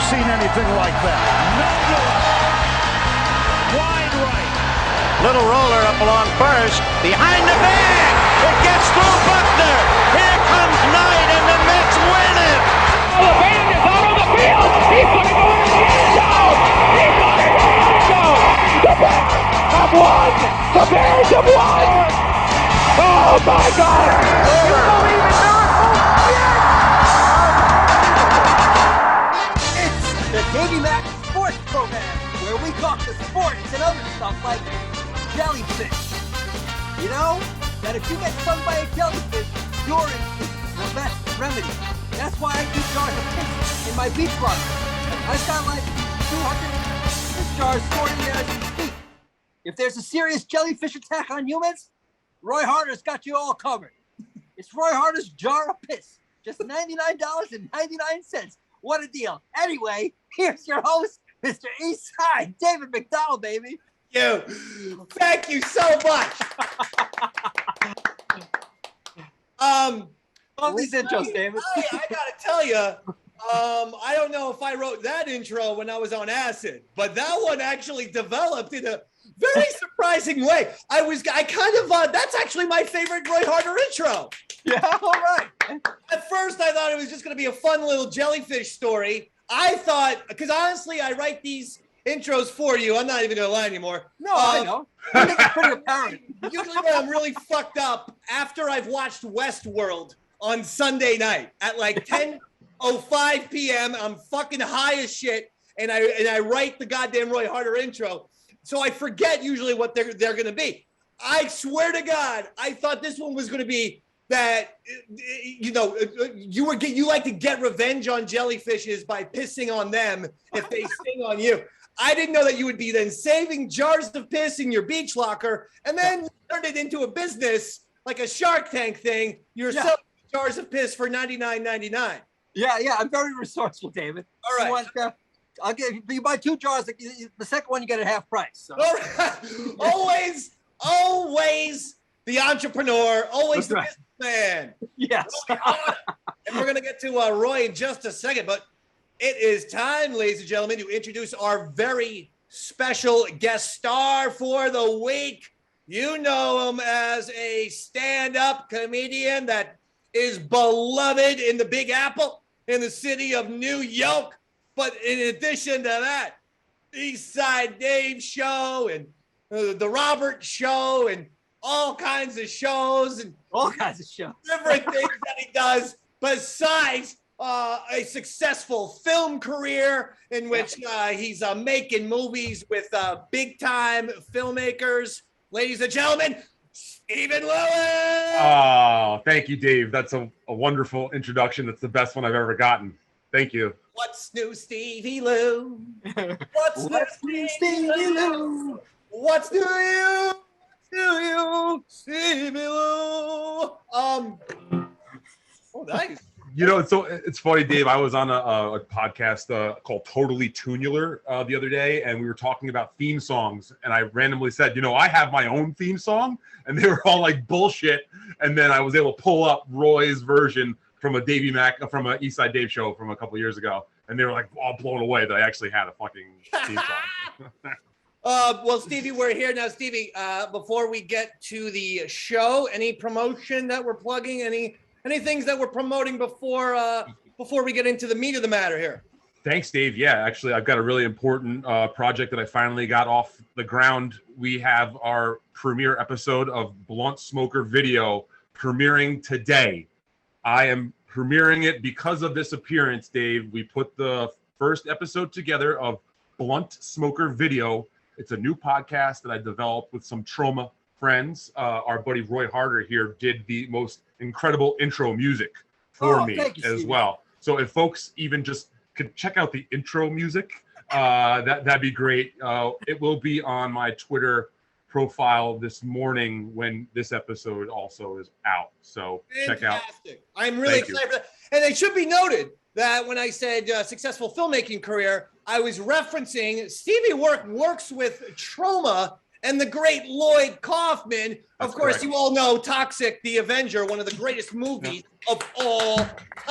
seen anything like that. No good. Wide right. Little roller up along first. Behind the bag. It gets through Buckner. Here comes Knight, and the Mets win it. Oh, the band is out on the field. He's going to go in the end zone. He's going to go in the end zone. The Bears have won. The Bears have won. Oh, my God. You believe in miracles? It's the Davey Mac Sports Program, where we talk to sports and other stuff like jellyfish. You know that if you get stung by a jellyfish, urine is the best remedy. That's why I keep jars of piss in my beach rug. I've got like 200 piss jars stored in there as we speak. If there's a serious jellyfish attack on humans, Roy Harder's got you all covered. It's Roy Harder's jar of piss. Just $99.99. What a deal. Anyway, here's your host, Mr. Eastside, David McDonald, baby. Thank you so much. Love these intros, David. I gotta tell you, I don't know if I wrote that intro when I was on acid, but that one actually developed in a very surprising way. That's actually my favorite Roy Harder intro. Yeah, all right. At first, I thought it was just going to be a fun little jellyfish story. I thought, because honestly, I write these intros for you. I'm not even going to lie anymore. No, I know. I think it's pretty apparent. Usually when I'm really fucked up, after I've watched Westworld on Sunday night at like 10:05 p.m., I'm fucking high as shit, and I write the goddamn Roy Harder intro. So I forget usually what they're going to be. I swear to God, I thought this one was going to be that, you like to get revenge on jellyfishes by pissing on them if they sting on you. I didn't know that you would be then saving jars of piss in your beach locker and then turn it into a business like a Shark Tank thing. You're selling jars of piss for $99.99. Yeah, I'm very resourceful, David. All right. I'll give you buy 2 jars. The second one you get at half price. So. All right. Always the entrepreneur, always the businessman. Yes. And we're going to get to Roy in just a second, but it is time, ladies and gentlemen, to introduce our very special guest star for the week. You know him as a stand-up comedian that is beloved in the Big Apple, in the city of New York. But in addition to that, Eastside Dave show and the Robert show and all kinds of shows and different things that he does besides a successful film career in which he's making movies with big-time filmmakers. Ladies and gentlemen, Stephen Lewis! Oh, thank you, Dave. That's a wonderful introduction. That's the best one I've ever gotten. Thank you. What's new, Stevie Lou? What's new, Stevie Lou? What's new, you? What's new, you? Stevie Lou? Oh, nice. You know, it's funny, Dave. I was on a podcast called Totally Tunular the other day, and we were talking about theme songs. And I randomly said, I have my own theme song, and they were all like bullshit. And then I was able to pull up Roy's version from a Eastside Dave show from a couple years ago, and they were like all blown away that I actually had a fucking theme song. Well, Stevie, we're here now. Stevie, before we get to the show, any promotion that we're plugging? Any things that we're promoting before we get into the meat of the matter here? Thanks, Dave. Yeah, actually, I've got a really important project that I finally got off the ground. We have our premiere episode of Blunt Smoker Video premiering today. I am premiering it because of this appearance, Dave. We put the first episode together of Blunt Smoker Video. It's a new podcast that I developed with some trauma friends. Our buddy Roy Harder here did the most incredible intro music for me as well. So if folks even just could check out the intro music, that'd be great. It will be on my Twitter profile this morning when this episode also is out. So check out. I'm really excited for that. And it should be noted that when I said successful filmmaking career, I was referencing Stevie works with Trauma and the great Lloyd Kaufman. Of course, you all know Toxic, the Avenger, one of the greatest movies of all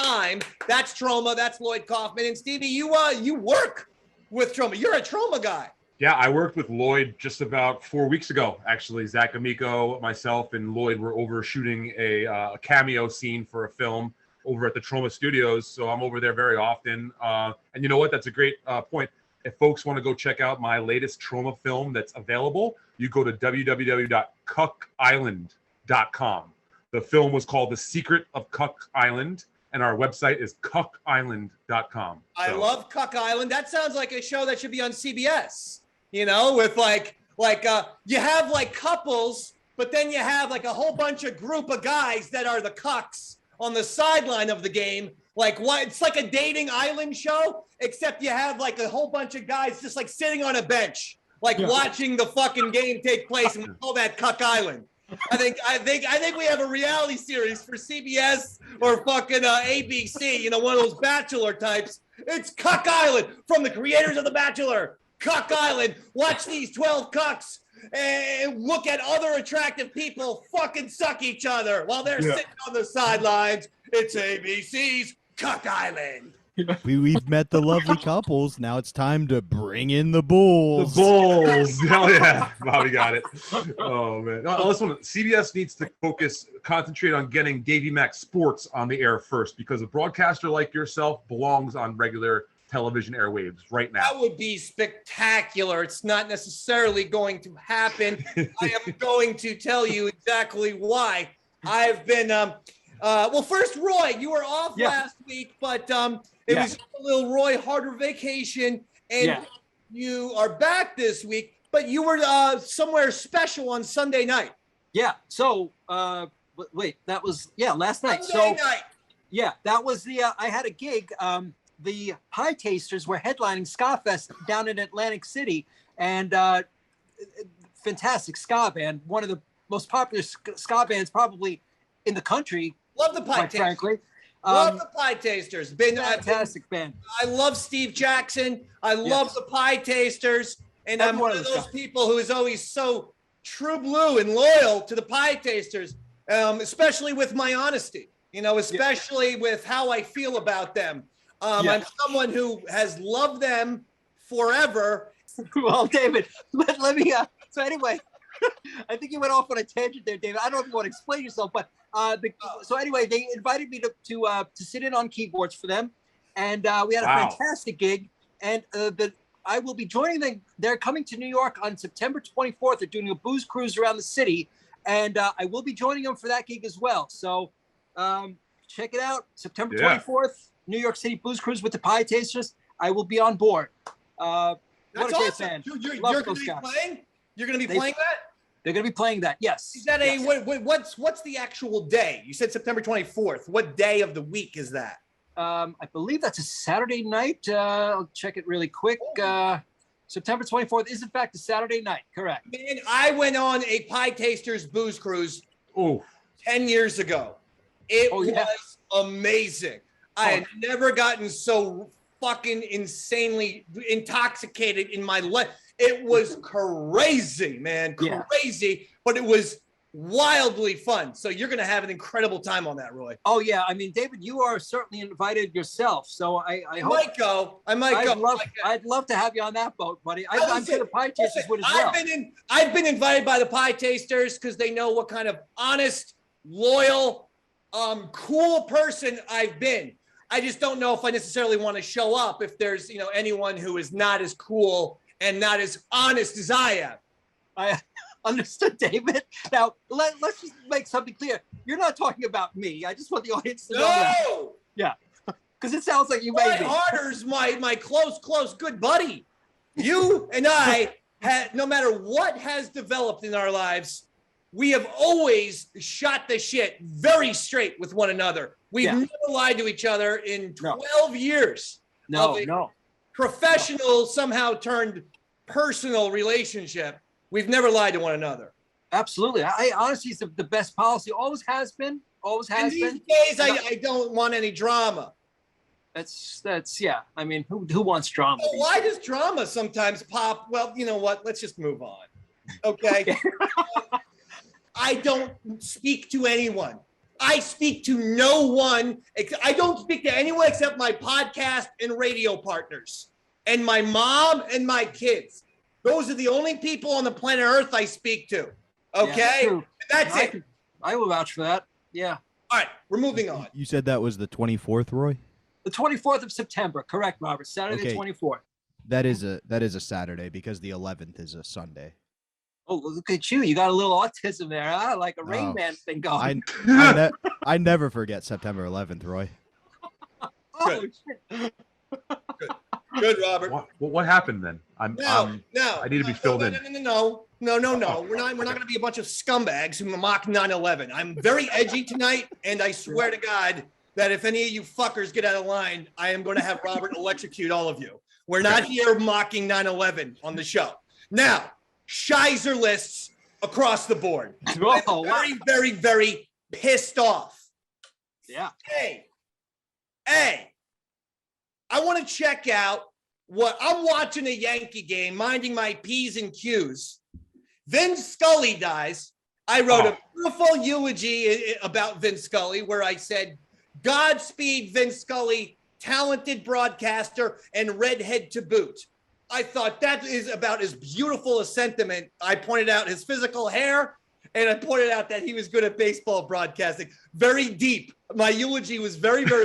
time. That's Trauma. That's Lloyd Kaufman. And Stevie, you work with Trauma. You're a Trauma guy. Yeah, I worked with Lloyd just about 4 weeks ago, actually. Zach Amico, myself, and Lloyd were over shooting a cameo scene for a film over at the Trauma Studios. So I'm over there very often. And you know what? That's a great point. If folks want to go check out my latest Trauma film that's available, you go to www.cuckisland.com. The film was called The Secret of Cuck Island, and our website is cuckisland.com. I love Cuck Island. That sounds like a show that should be on CBS. You know, with like you have like couples, but then you have like a whole bunch of group of guys that are the cucks on the sideline of the game. Like what? It's like a dating island show, except you have like a whole bunch of guys just like sitting on a bench, like watching the fucking game take place, and we call that Cuck Island. I think we have a reality series for CBS or fucking ABC. You know, one of those Bachelor types. It's Cuck Island from the creators of The Bachelor. Cuck Island. Watch these 12 cucks and look at other attractive people fucking suck each other while they're sitting on the sidelines. It's ABC's Cuck Island. We've met the lovely couples. Now it's time to bring in the bulls. The bulls. Hell yeah. Bobby got it. Oh, man. No, listen, CBS needs to concentrate on getting Davey Mac Sports on the air first, because a broadcaster like yourself belongs on regular television airwaves right now. That would be spectacular. It's not necessarily going to happen. I am going to tell you exactly why. I've been well, first, Roy, you were off last week, but it was a little Roy Harder vacation, and you are back this week, but you were somewhere special on Sunday night. Yeah. So wait, that was last night. Sunday night. Yeah, that was the I had a gig. The Pie Tasters were headlining Ska Fest down in Atlantic City, and fantastic ska band, one of the most popular ska bands probably in the country. Love the Pie Tasters. Frankly, love the Pie Tasters. Fantastic band. I love Steve Jackson. I love the Pie Tasters, and I'm one of those people who is always so true blue and loyal to the Pie Tasters, especially with my honesty. You know, especially with how I feel about them. I'm someone who has loved them forever. Well, David, let me. So anyway, I think you went off on a tangent there, David. I don't know if you want to explain yourself, but so anyway, they invited me to sit in on keyboards for them, and we had a fantastic gig. And I will be joining them. They're coming to New York on September 24th. They're doing a booze cruise around the city, and I will be joining them for that gig as well. So check it out, September 24th. New York City Blues Cruise with the Pie Tasters. I will be on board. That's awesome. You're going to be playing? You're going to be playing that? They're going to be playing that, yes. Is that what's the actual day? You said September 24th. What day of the week is that? I believe that's a Saturday night. I'll check it really quick. September 24th is in fact a Saturday night, correct. Man, I went on a Pie Tasters Booze Cruise 10 years ago. It was amazing. I had never gotten so fucking insanely intoxicated in my life. It was crazy, man. Crazy, but it was wildly fun. So you're going to have an incredible time on that, Roy. Oh, yeah. I mean, David, you are certainly invited yourself. So I might go. I might go. I'd love to have you on that boat, buddy. I'm sure the Pie Tasters would as well. I've been invited by the Pie Tasters because they know what kind of honest, loyal, cool person I've been. I just don't know if I necessarily want to show up if there's, anyone who is not as cool and not as honest as I am. I understood, David. Now, let's just make something clear. You're not talking about me. I just want the audience to know that. Yeah, because it sounds like you may be. Harder's my close, good buddy. You and I, no matter what has developed in our lives, we have always shot the shit very straight with one another. We've never lied to each other in 12 years. No. Professional, somehow turned personal relationship. We've never lied to one another. Absolutely. I honestly, it's the best policy. Always has been. And these days, I don't want any drama. That's I mean, who wants drama? Well, why does drama sometimes pop? Well, you know what? Let's just move on. Okay. I don't speak to anyone. I speak to no one. I don't speak to anyone except my podcast and radio partners and my mom and my kids. Those are the only people on the planet Earth I speak to. Okay? Yeah, that's it. I will vouch for that. Yeah. All right, we're moving on. You said that was the 24th, Roy? The 24th of September. Correct, Robert. Saturday the 24th. That is a Saturday because the 11th is a Sunday. Oh, look at you. You got a little autism there, huh? Like a Rain Man thing going. I never forget September 11th, Roy. Oh, shit. Good, Robert. What happened then? I need to be filled in. No. We're not going to be a bunch of scumbags who mock 9/11. I'm very edgy tonight, and I swear to God that if any of you fuckers get out of line, I am going to have Robert electrocute all of you. We're not here mocking 9/11 on the show. Now, Shizer lists across the board. Oh, very, very, very pissed off. Yeah. Hey, I want to check out what I'm watching a Yankee game, minding my P's and Q's. Vin Scully dies. I wrote a beautiful eulogy about Vin Scully where I said, Godspeed, Vin Scully, talented broadcaster and redhead to boot. I thought that is about as beautiful a sentiment. I pointed out his physical hair, and I pointed out that he was good at baseball broadcasting. Very deep. My eulogy was very, very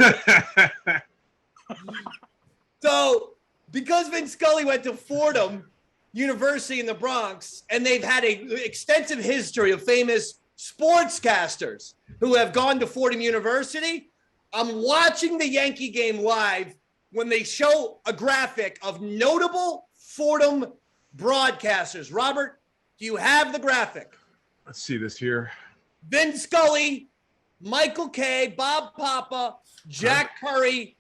So, because Vin Scully went to Fordham University in the Bronx, and they've had an extensive history of famous sportscasters who have gone to Fordham University, I'm watching the Yankee game live when they show a graphic of notable Fordham broadcasters. Robert, do you have the graphic? Let's see this here. Vin Scully, Michael Kay, Bob Papa, Jack Curry,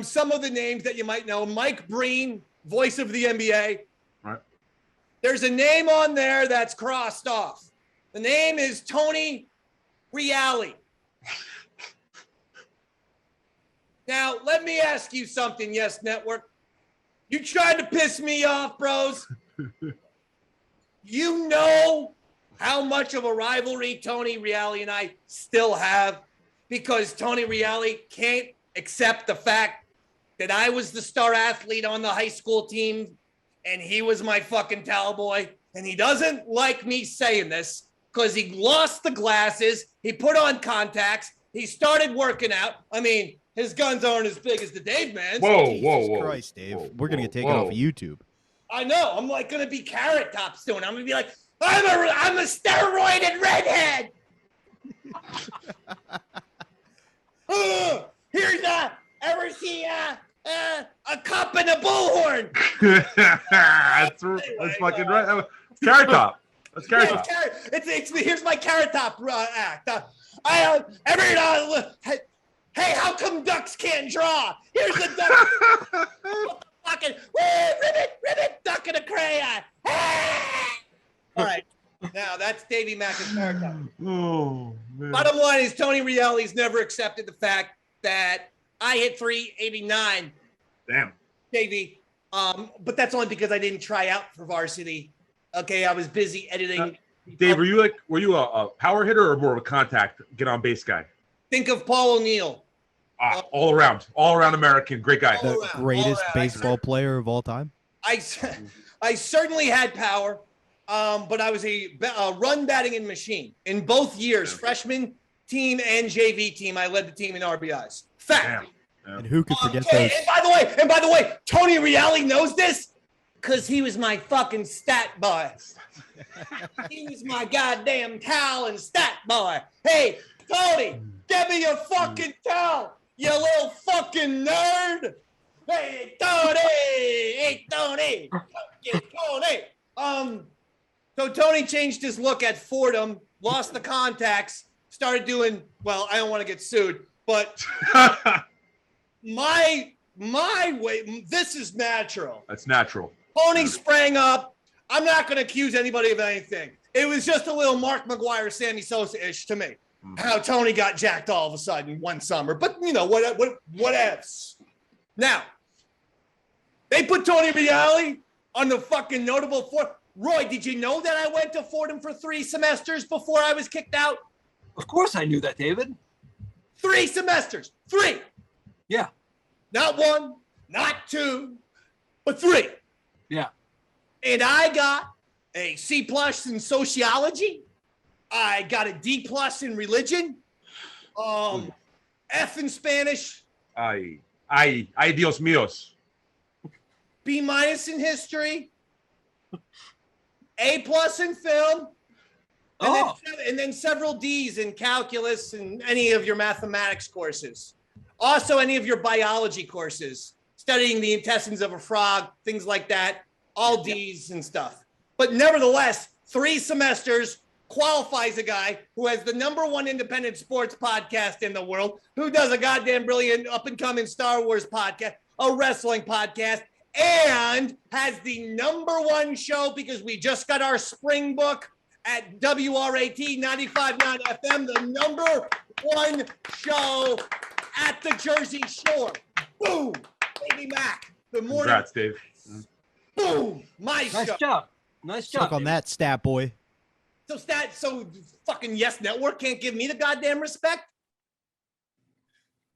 some of the names that you might know, Mike Breen, voice of the NBA. Right. There's a name on there that's crossed off. The name is Tony Reali. Now, let me ask you something, Yes Network. You tried to piss me off, bros. You know how much of a rivalry Tony Reali and I still have because Tony Reali can't accept the fact that I was the star athlete on the high school team and he was my fucking towel boy. And he doesn't like me saying this because he lost the glasses. He put on contacts. He started working out. I mean, his guns aren't as big as the Dave Man's. Whoa. Christ, Dave. We're going to get taken off of YouTube. I know. I'm like going to be Carrot Top soon. I'm going to be like, I'm a steroided redhead. Here's ever see a cup and a bullhorn? that's fucking right. Carrot Top. That's Carrot Top. Here's my Carrot Top act. Hey, how come ducks can't draw? Here's the duck. Fucking ribbit, duck and a crayon. All right. Now that's Davey Mack's Carrot Top. Oh, man. Bottom line is Tony Reali's never accepted the fact that I hit 389. Damn. Davey. But that's only because I didn't try out for varsity. Okay, I was busy editing. Dave, were you a power hitter or more of a contact, get on base guy? Think of Paul O'Neill. All around American, great guy. The greatest baseball player of all time. I certainly had power, but I was a run batting in machine in both years, freshman team and JV team. I led the team in RBIs. Fact. Damn. And who could forget Okay, those? and by the way, Tony Reali knows this because he was my fucking stat boy. He was my goddamn towel and stat boy. Hey, Tony, give me your fucking towel, you little fucking nerd. Hey, Tony. So Tony changed his look at Fordham, lost the contacts, started doing, well, I don't want to get sued, but my way, this is natural. That's natural. Tony sprang up. I'm not going to accuse anybody of anything. It was just a little Mark McGuire, Sammy Sosa-ish to me. How Tony got jacked all of a sudden one summer. But, you know, what else? Now, they put Tony Reali on the fucking notable Roy, did you know that I went to Fordham for 3 semesters before I was kicked out? Of course I knew that, David. 3 semesters. 3. Yeah. Not 1, not 2, but 3. Yeah. And I got a C+ in sociology. I got a D+ in religion. F in Spanish. Ay, Dios míos. B- in history. A+ in film. And then several D's in calculus and any of your mathematics courses. Also, any of your biology courses, studying the intestines of a frog, things like that. All D's and stuff. But nevertheless, 3 semesters qualifies a guy who has the #1 independent sports podcast in the world, who does a goddamn brilliant up-and-coming Star Wars podcast, a wrestling podcast, and has the #1 show because we just got our spring book at WRAT 95.9 FM, the #1 show at the Jersey Shore. Boom! Baby Mac. The morning. Congrats, Dave. Boom! My Nice show. job. Nice job. Suck on that, stat boy. So fucking Yes Network can't give me the goddamn respect?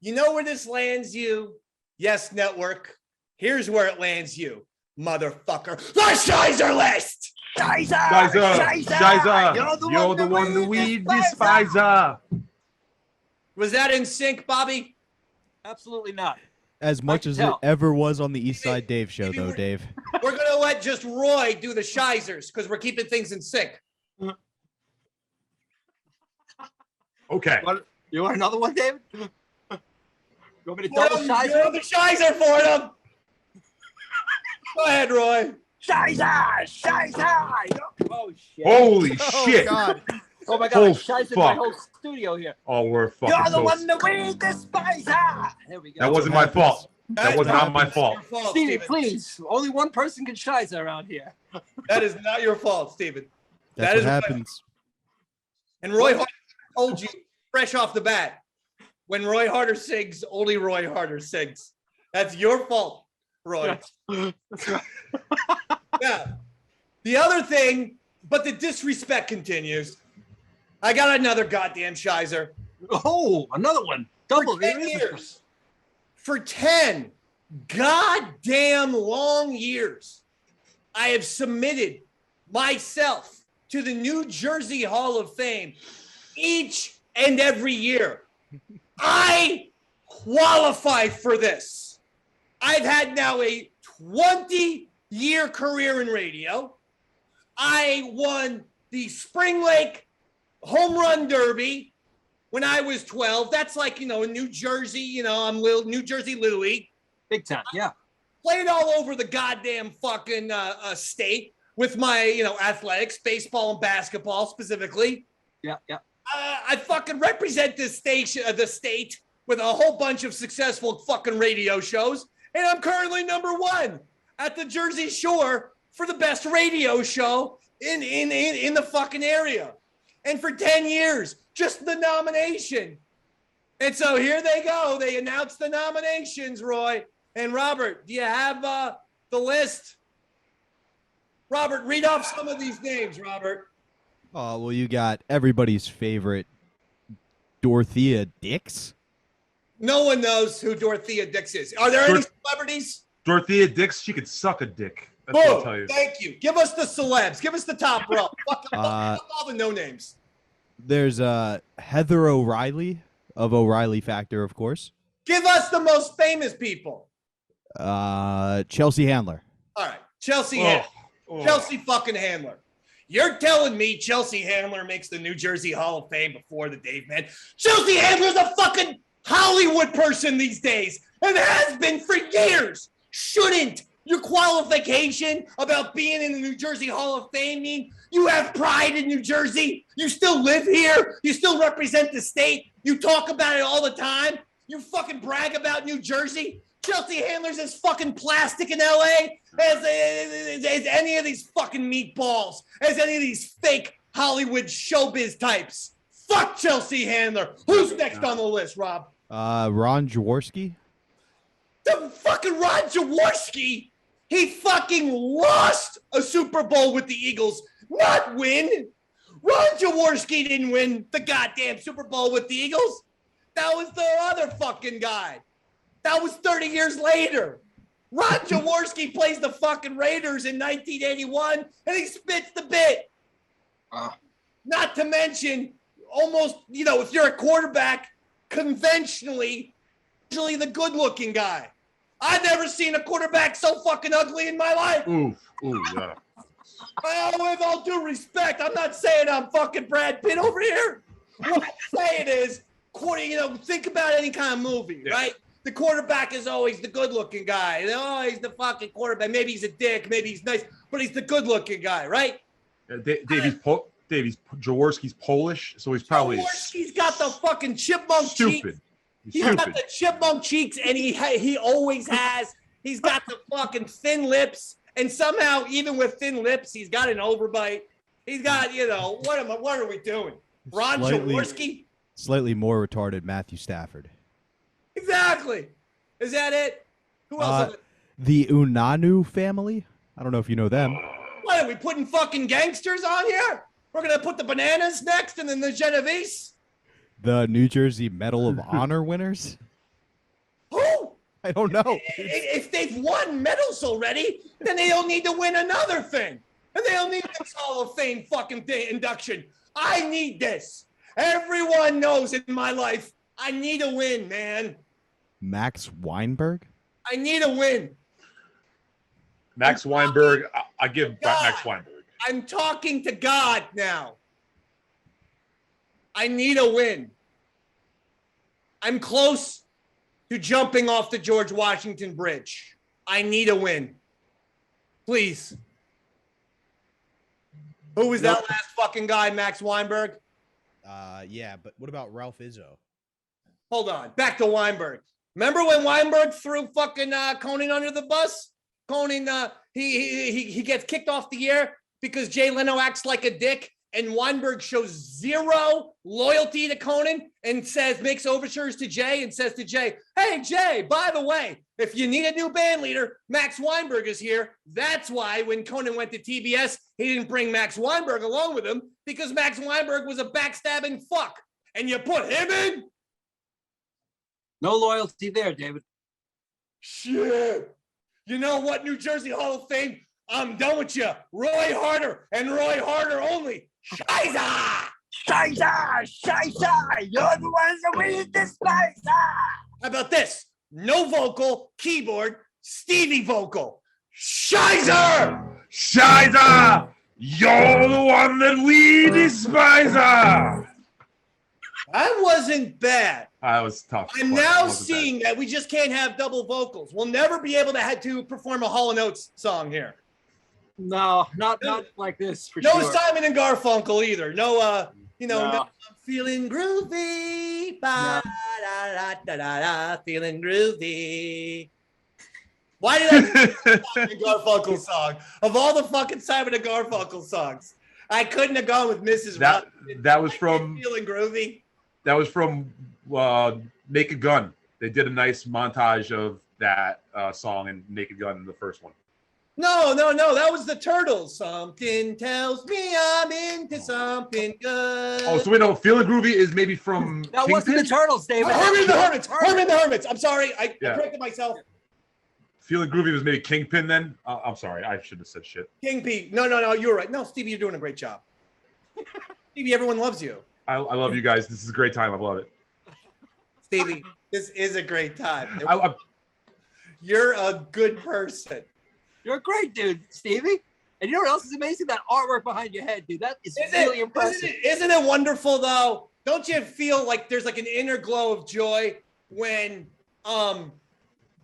You know where this lands you? Yes Network. Here's where it lands you, motherfucker. The Shizer list! Shizer! You're the one that we despise. Was that in sync, Bobby? Absolutely not. As much as it tell. ever was on the East Side Dave show, though, Dave. We're going to let just Roy do the Shizers because we're keeping things in sync. Okay. You want another one, David? You want me to double You're Shizer? the Shizer for them. Go ahead, Roy. Shizer! Oh, shit. Holy shit. God. Oh, my God. Oh, I Shizered my fuck. whole studio here. Oh, we're fucking You're the toast. one that we despise. There we go. That wasn't my fault. That was not my fault. Your fault, Stevie, Steven. please. Only one person can Shizer around here. That is not your fault, Steven. That's That what is my- happens. And Roy Harder told you fresh off the bat, when Roy Harder sings, only Roy Harder sings. That's your fault, Roy. That's right. Yeah. The other thing, but the disrespect continues. I got another goddamn Shizer. Oh, another one. Double. For 10 years. For 10 goddamn long years, I have submitted myself to the New Jersey Hall of Fame each and every year. I qualify for this. I've had now a 20-year career in radio. I won the Spring Lake Home Run Derby when I was 12. That's like, in New Jersey, I'm New Jersey Little League. Big time, yeah. Played all over the goddamn fucking state with my, athletics, baseball and basketball specifically. Yeah, yeah. I fucking represent this the state with a whole bunch of successful fucking radio shows, and I'm currently #1 at the Jersey Shore for the best radio show in the fucking area. And for 10 years, just the nomination. And so here they go. They announced the nominations, Roy. And Robert, do you have the list? Robert, read off some of these names, Robert. Oh, well, you got everybody's favorite Dorothea Dix. No one knows who Dorothea Dix is. Are there any celebrities? Dorothea Dix, she could suck a dick. That's what I'll tell Boom. you. Thank you. Give us the celebs. Give us the top row. Fuck all the no names. There's Heather O'Reilly of O'Reilly Factor, of course. Give us the most famous people. Chelsea Handler. All right. Chelsea Handler. Chelsea fucking Handler. You're telling me Chelsea Handler makes the New Jersey Hall of Fame before the Dave Man? Chelsea Handler's a fucking Hollywood person these days and has been for years. Shouldn't your qualification about being in the New Jersey Hall of Fame mean you have pride in New Jersey? You still live here? You still represent the state? You talk about it all the time? You fucking brag about New Jersey? Chelsea Handler's as fucking plastic in LA as any of these fucking meatballs, as any of these fake Hollywood showbiz types. Fuck Chelsea Handler. Who's next on the list, Rob? Ron Jaworski. The fucking Ron Jaworski. He fucking lost a Super Bowl with the Eagles, not win. Ron Jaworski didn't win the goddamn Super Bowl with the Eagles. That was the other fucking guy. That was 30 years later. Ron Jaworski plays the fucking Raiders in 1981, and he spits the bit. Not to mention, almost, if you're a quarterback, conventionally, usually the good-looking guy. I've never seen a quarterback so fucking ugly in my life. Ooh, yeah. Well, with all due respect, I'm not saying I'm fucking Brad Pitt over here. What I'm saying is, think about any kind of movie, right? The quarterback is always the good-looking guy. He's the fucking quarterback. Maybe he's a dick. Maybe he's nice, but he's the good-looking guy, right? Davies Jaworski's Polish, so he's probably Jaworski's got the fucking chipmunk cheeks. stupid. He's got the chipmunk cheeks, and he always has. He's got the fucking thin lips, and somehow, even with thin lips, he's got an overbite. He's got, what are we doing? Ron Jaworski? Slightly more retarded Matthew Stafford. Exactly. Is that it? Who else? The Unanu family? I don't know if you know them. What, are we putting fucking gangsters on here? We're going to put the Bananas next and then the Genovese? The New Jersey Medal of Honor winners? Who? I don't know. If they've won medals already, then they don't need to win another thing. And they don't need this Hall of Fame fucking induction. I need this. Everyone knows in my life, I need a win, man. Max Weinberg? I need a win. Max Weinberg. I give Max Weinberg. I'm talking to God now. I need a win. I'm close to jumping off the George Washington Bridge. I need a win. Please. Who was that last fucking guy, Max Weinberg? Yeah, but what about Ralph Izzo? Hold on. Back to Weinberg. Remember when Weinberg threw fucking Conan under the bus? Conan, he gets kicked off the air because Jay Leno acts like a dick, and Weinberg shows zero loyalty to Conan and makes overtures to Jay and says to Jay, hey, Jay, by the way, if you need a new band leader, Max Weinberg is here. That's why when Conan went to TBS, he didn't bring Max Weinberg along with him because Max Weinberg was a backstabbing fuck. And you put him in? No loyalty there, David. Shit. You know what, New Jersey Hall of Fame? I'm done with you. Roy Harder and Roy Harder only. Scheiße! Scheiße! Scheiße! You're the ones that we despise! How about this? No vocal, keyboard, Stevie vocal. Scheiße! Scheiße! You're the one that we despise. That wasn't bad. That was tough. I'm now seeing that we just can't have double vocals. We'll never be able to perform a Hall & Oates song here. No, not like this for No sure. Simon and Garfunkel either. No, No. I'm feeling groovy. Ba, da, da, da, da, da, feeling groovy. Why did I pick the Simon and Garfunkel song? Of all the fucking Simon and Garfunkel songs, I couldn't have gone with Mrs. Robinson. That was from Feeling Groovy. That was from Naked Gun. They did a nice montage of that song in Naked Gun, the first one. No. That was the Turtles. Something tells me I'm into something good. Oh, so we know Feeling Groovy is maybe from That wasn't the Turtles, David. Herman the Hermits. I'm sorry. I corrected myself. Feeling Groovy was maybe Kingpin then? I'm sorry. I should have said shit. Kingpin. No. You're right. No, Stevie, you're doing a great job. Stevie, everyone loves you. I love you guys. This is a great time. I love it. Stevie, this is a great time. I You're a good person. You're a great dude, Stevie. And you know what else is amazing? That artwork behind your head, dude. That is really impressive. Isn't it wonderful though? Don't you feel like there's like an inner glow of joy when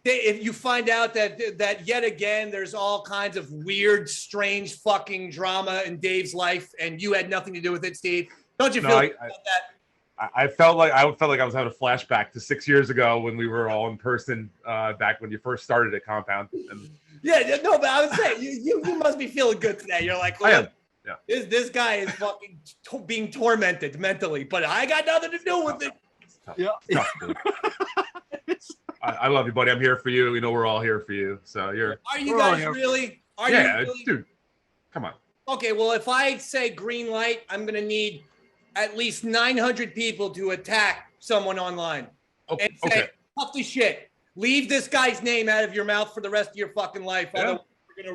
if you find out that yet again there's all kinds of weird, strange fucking drama in Dave's life and you had nothing to do with it, Steve? Don't you feel about that? I felt like I was having a flashback to 6 years ago when we were all in person back when you first started at Compound. And Yeah, no, but I was saying you must be feeling good today. You're like, I am. Yeah. This guy is fucking being tormented mentally, but I got nothing to do with it. Yeah. I love you, buddy. I'm here for you. You know we're all here for you. So you're. Are you guys really? Are you really? Dude. Come on. Okay, well, if I say green light, I'm going to need at least 900 people to attack someone online and say, Okay. "Tough the shit. Leave this guy's name out of your mouth for the rest of your fucking life. Yeah. Otherwise,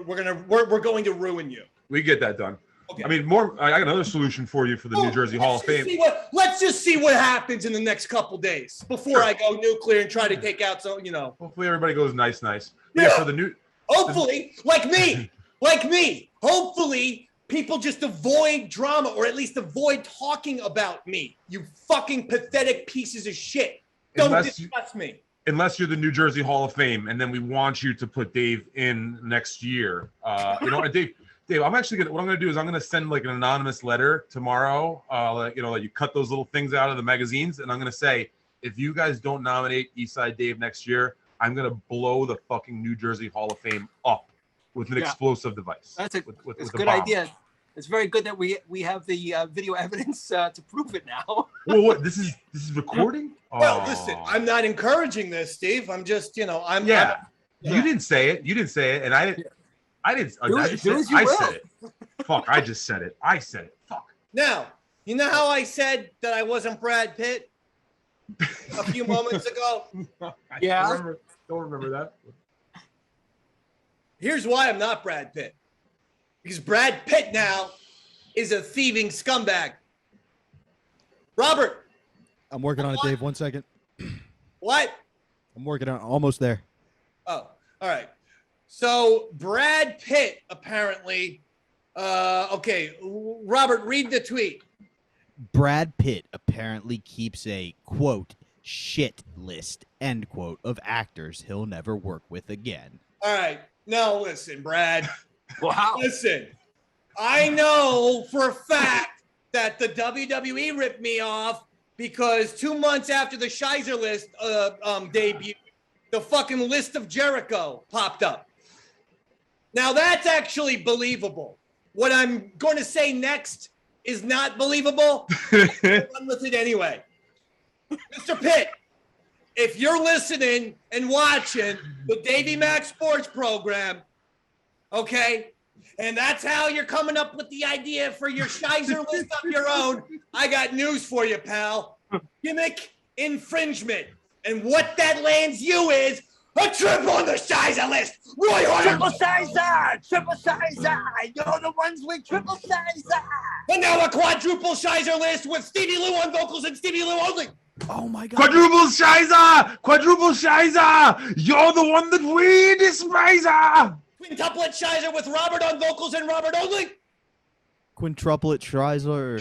we're going to ruin you." We get that done. Okay. I mean, I got another solution for you for the New Jersey Hall of Fame. Let's just see what happens in the next couple days before I go nuclear and try to take out some, Hopefully everybody goes nice. But Yeah. for the new. Hopefully, like me, hopefully people just avoid drama or at least avoid talking about me. You fucking pathetic pieces of shit. Don't discuss me. Unless you're the New Jersey Hall of Fame, and then we want you to put Dave in next year. And Dave, I'm actually what I'm gonna do is I'm gonna send like an anonymous letter tomorrow. Like you cut those little things out of the magazines, and I'm gonna say, if you guys don't nominate Eastside Dave next year, I'm gonna blow the fucking New Jersey Hall of Fame up with an explosive device. That's a with good idea. It's very good that we have the video evidence to prove it now. Well, what this is recording? Well, listen, I'm not encouraging this, Steve. I'm just, You didn't say it, and I didn't. I said it. Fuck, I just said it. I said it. Fuck. Now, you know how I said that I wasn't Brad Pitt a few moments ago? Yeah. Don't remember that. Here's why I'm not Brad Pitt. Because Brad Pitt now is a thieving scumbag. Robert. I'm working on it, Dave. 1 second. What? I'm working on it. Almost there. Oh, all right. So Brad Pitt apparently, okay, Robert, read the tweet. Brad Pitt apparently keeps a, quote, shit list, end quote, of actors he'll never work with again. All right. Now listen, Brad. Wow. Listen, I know for a fact that the WWE ripped me off because 2 months after the Shizer list debuted, the fucking list of Jericho popped up. Now that's actually believable. What I'm going to say next is not believable. I'll run with it anyway. Mr. Pitt, if you're listening and watching the Davey Mac Sports program, okay, and that's how you're coming up with the idea for your Shizer list of your own, I got news for you, pal. Gimmick infringement. And what that lands you is a trip on the Shizer list. Roy Hunter. Triple Shizer. You're the ones with triple Shizer. And now a quadruple Shizer list with Stevie Lou on vocals and Stevie Lou only. Oh, my God. Quadruple Shizer. You're the one that we despise. Quintuplet Shizer with Robert on vocals and Robert only. Quintuplet Shizer.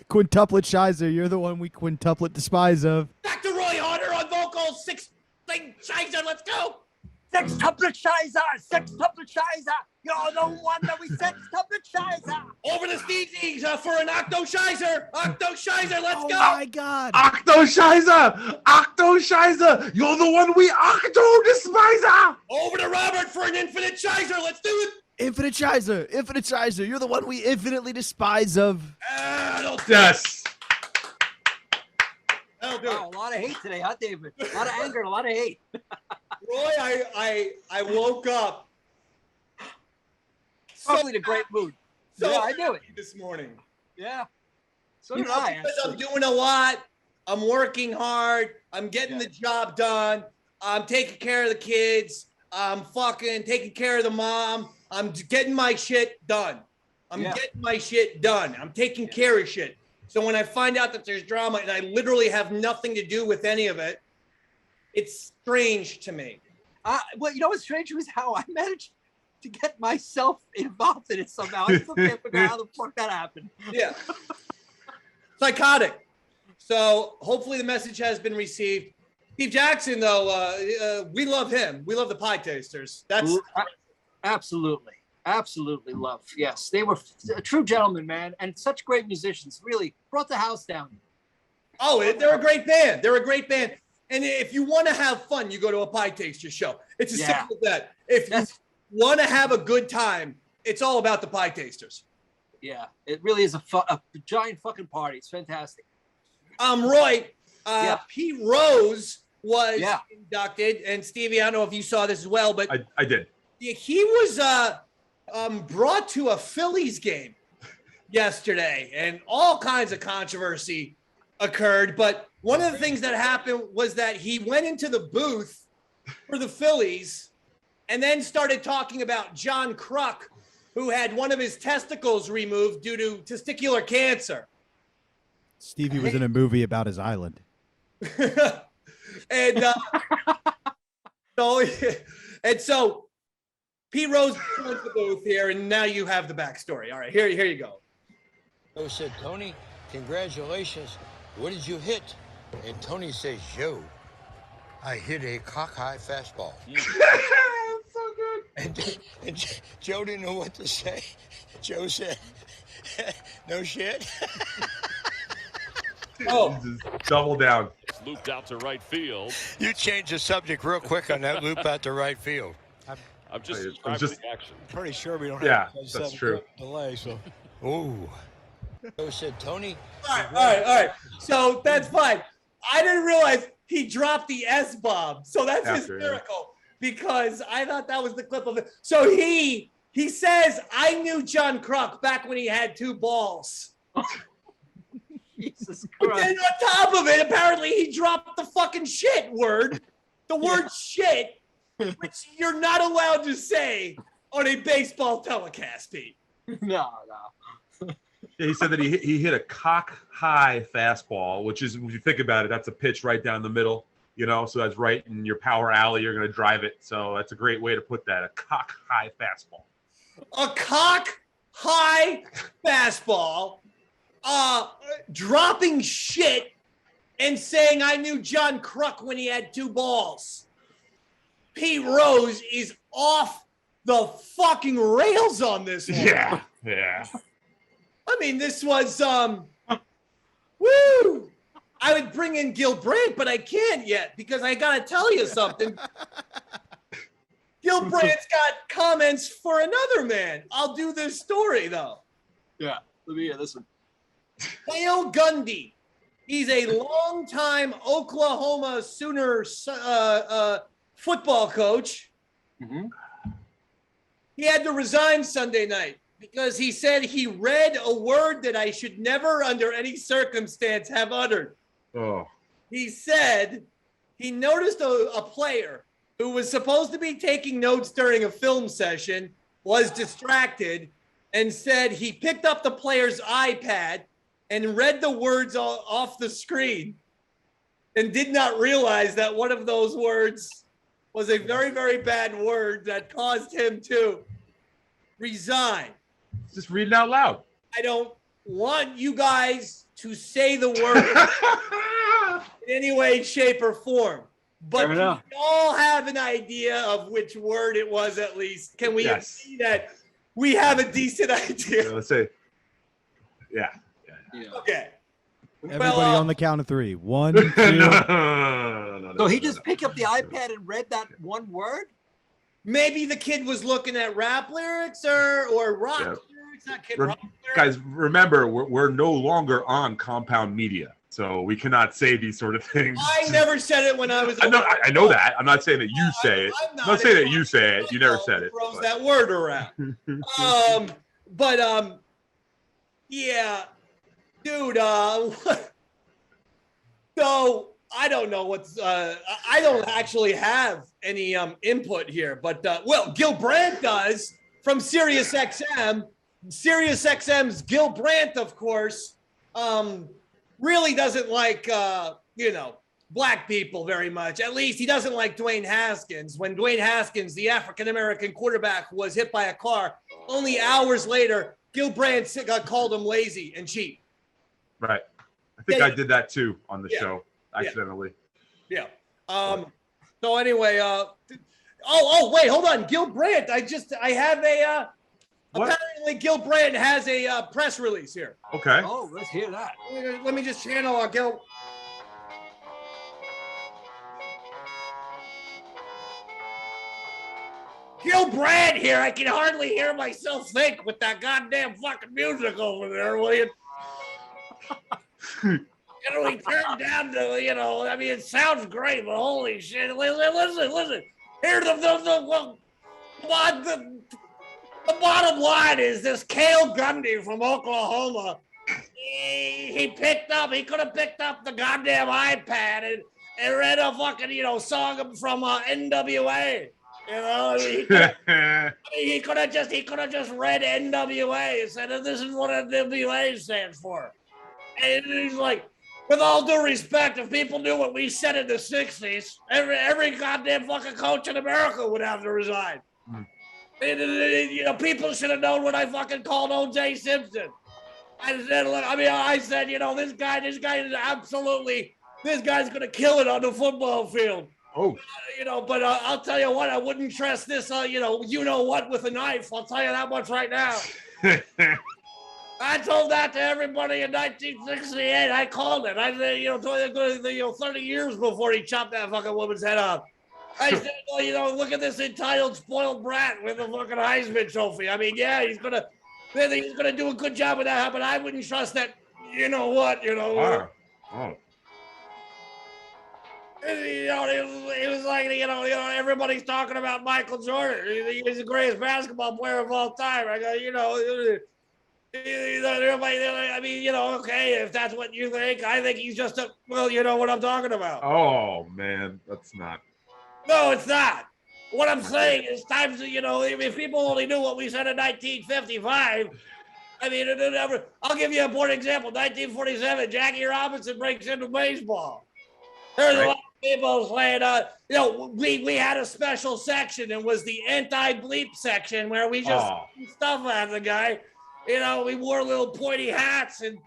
Quintuplet Shizer. You're the one we quintuplet despise of. Back to Roy Hunter on vocals. Six-thing Shizer. Let's go. Sextuplet Shizer. You're the one that we sextuplet Shizer. Over to Steve for an Octo Shizer. Let's Oh, go. my God. Octo Shizer. You're the one we Octo despise. Over to Robert for an Infinite Shizer. Let's do it. Infinite Shizer. You're the one we infinitely despise of. Yes. That'll do Wow, a lot of hate today, huh, David? A lot of anger and a lot of hate. Roy, I woke up. Probably in a great mood. Yeah, I knew it. This morning. Yeah. So You did know, I. because I'm Actually. doing a lot. I'm working hard. I'm getting the job done. I'm taking care of the kids. I'm fucking taking care of the mom. I'm getting my shit done. I'm taking care of shit. So when I find out that there's drama and I literally have nothing to do with any of it, it's strange to me. Well, you know what's strange was how I managed to get myself involved in it somehow. I still can't figure out how the fuck that happened. Yeah. Psychotic. So hopefully the message has been received. Steve Jackson, though, we love him. We love the Pie Tasters. That's Absolutely love. Yes, they were a true gentlemen, man, and such great musicians. Really brought the house down. Oh, they're a great band. And if you want to have fun, you go to a Pie Taster show. It's as simple as that. If you want to have a good time, it's all about the Pie Tasters. Yeah, it really is a giant fucking party. It's fantastic. Roy, Pete Rose was inducted, and Stevie, I don't know if you saw this as well, but I did. he was brought to a Phillies game yesterday, and all kinds of controversy occurred. But one of the things that happened was that he went into the booth for the Phillies and then started talking about John Kruk, who had one of his testicles removed due to testicular cancer. Stevie was in a movie about his island. and so Pete Rose went to the booth here, and now you have the backstory. All right, here you go. Joe said, Tony, congratulations. What did you hit? And Tony says, Joe, I hit a cock-high fastball. So good. And Joe didn't know what to say. Joe said, no shit. Oh, Just double down. Looped out to right field. You changed the subject real quick on that loop out to right field. I'm just I'm describing just- the action. Pretty sure we don't Yeah, have a that's 7 true. delay, so. Ooh. Joe said, Tony. all right. So that's fine. I didn't realize he dropped the S-bomb. So that's After, hysterical because I thought that was the clip of it. So he says, I knew John Kruk back when he had 2 balls. Jesus And Christ. then on top of it, apparently he dropped the fucking shit word. The word shit, which you're not allowed to say on a baseball telecast, Pete. No. Yeah, he said that he hit a cock-high fastball, which is, when you think about it, that's a pitch right down the middle, so that's right in your power alley. You're going to drive it. So that's a great way to put that, a cock-high fastball. A cock-high fastball, dropping shit and saying I knew John Kruk when he had 2 balls. Pete Rose is off the fucking rails on this one. Yeah. I mean, this was, woo! I would bring in Gil Brandt, but I can't yet because I got to tell you something. Gil Brandt's got comments for another man. I'll do this story, though. Yeah. Let me hear this one. Dale Gundy. He's a longtime Oklahoma Sooner football coach. Mm-hmm. He had to resign Sunday night because he said he read a word that I should never, under any circumstance, have uttered. Oh. He said he noticed a player who was supposed to be taking notes during a film session, was distracted, and said he picked up the player's iPad and read the words off the screen and did not realize that one of those words was a very, very bad word that caused him to resign. Just reading out loud. I don't want you guys to say the word in any way, shape, or form. But we all have an idea of which word it was, at least. Can we see that we have a decent idea? Let's say, yeah. Okay. Everybody on the count of 3. 1, 2. No. So he just picked up the iPad and read that one word? Maybe the kid was looking at rap lyrics or rock lyrics. Not kid rock lyrics. Guys, remember, we're no longer on Compound Media, so we cannot say these sort of things. I never said it when I was. I know that. I'm not saying that you say it. I'm not saying that you say it. You never said it. Throws that word around. Yeah, dude. So I don't know what's. I don't actually have any input here, but Gil Brandt does from SiriusXM. SiriusXM's Gil Brandt, of course, really doesn't like black people very much. At least he doesn't like Dwayne Haskins. When Dwayne Haskins, the African-American quarterback, was hit by a car, only hours later, Gil Brandt called him lazy and cheap. Right. I think I did that too on the show accidentally. Yeah. So anyway, wait, hold on. Gil Brandt. I have a apparently Gil Brandt has a press release here. Okay. Oh, let's hear that. Let me just channel on Gil. Gil Brandt here. I can hardly hear myself think with that goddamn fucking music over there, will you? We turn down to, I mean, it sounds great, but holy shit. Listen. Hear the The bottom line is this Cale Gundy from Oklahoma. He could have picked up the goddamn iPad and read a fucking, song from NWA. He could have just read NWA and said, this is what NWA stands for. And he's like, with all due respect, if people knew what we said in the 60s, every goddamn fucking coach in America would have to resign. People should have known what I fucking called O.J. Simpson. I said, this guy is absolutely, this guy's going to kill it on the football field. Oh. But I'll tell you what, I wouldn't trust this, what with a knife. I'll tell you that much right now. I told that to everybody in 1968. I called it. I said, 30 years before he chopped that fucking woman's head off. I said, look at this entitled, spoiled brat with the fucking Heisman Trophy. I mean, yeah, he's gonna do a good job with that, but I wouldn't trust that. You know what? Oh. It was like, everybody's talking about Michael Jordan. He's the greatest basketball player of all time. I go, okay, if that's what you think, I think he's just you know what I'm talking about. Oh, man, that's not. No, it's not. What I'm saying is times, if people only knew what we said in 1955, I mean, I'll give you a important example. 1947, Jackie Robinson breaks into baseball. There's a lot of people saying, we had a special section. It was the anti-bleep section where we just stuff at the guy. We wore little pointy hats and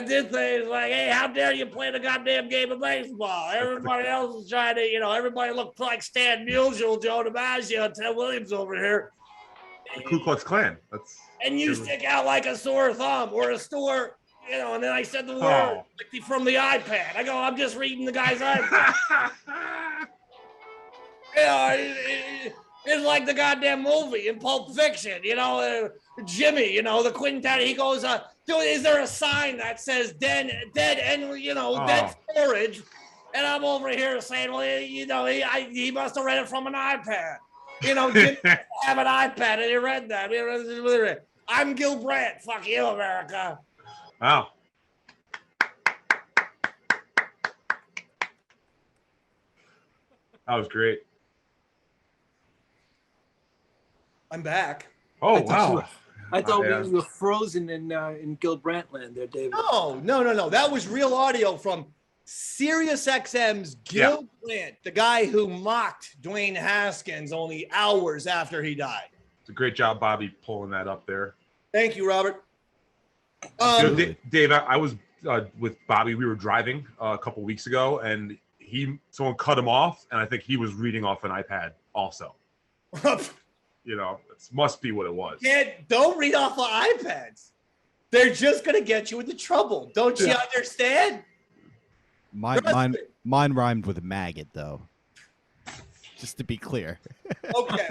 did things like, hey, how dare you play the goddamn game of baseball? Everybody else is trying to, everybody looked like Stan Musial, Joe DiMaggio, and Ted Williams over here. The Ku Klux Klan. And you stick out like a sore thumb or a store, and then I said the word from the iPad. I go, I'm just reading the guy's iPad. It's like the goddamn movie in Pulp Fiction, Jimmy, the Quentin Tarantino, he goes, dude, is there a sign that says dead storage? And I'm over here saying, well, he must have read it from an iPad. Jimmy have an iPad and he read that. I'm Gil Brandt. Fuck you, America. Wow. That was great. I'm back. Oh, wow. I thought we were frozen in Gil Brandt land there, David. No. That was real audio from Sirius XM's Gil Brandt, the guy who mocked Dwayne Haskins only hours after he died. It's a great job, Bobby, pulling that up there. Thank you, Robert. Dave, I was with Bobby. We were driving a couple weeks ago, and someone cut him off, and I think he was reading off an iPad also. It must be what it was. Don't read off of iPads. They're just going to get you into trouble. Don't you understand? Mine rhymed with maggot, though. Just to be clear. Okay.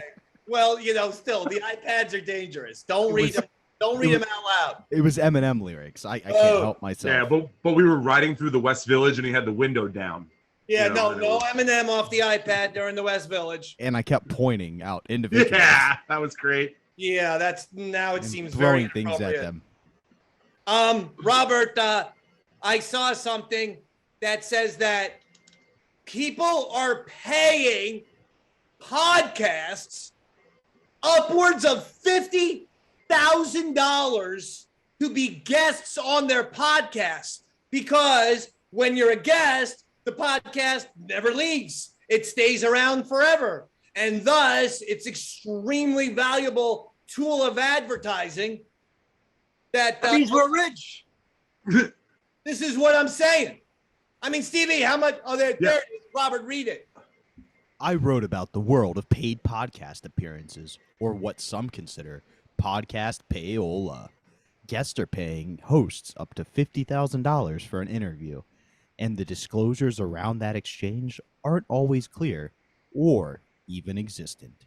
Well, still, the iPads are dangerous. Don't read them. Don't read them out loud. It was Eminem lyrics. I can't help myself. Yeah, but we were riding through the West Village, and he had the window down. Yeah, no Eminem off the iPad during the West Village. And I kept pointing out individuals. Yeah, that was great. Yeah, it seems throwing very things at them. Robert, I saw something that says that people are paying podcasts upwards of $50,000 to be guests on their podcasts, because when you're a guest, the podcast never leaves. It stays around forever. And thus, it's extremely valuable tool of advertising. That means we're rich. This is what I'm saying. I mean, Stevie, how much? Oh, there it is. Robert, read it. I wrote about the world of paid podcast appearances, or what some consider podcast payola. Guests are paying hosts up to $50,000 for an interview, and the disclosures around that exchange aren't always clear or even existent.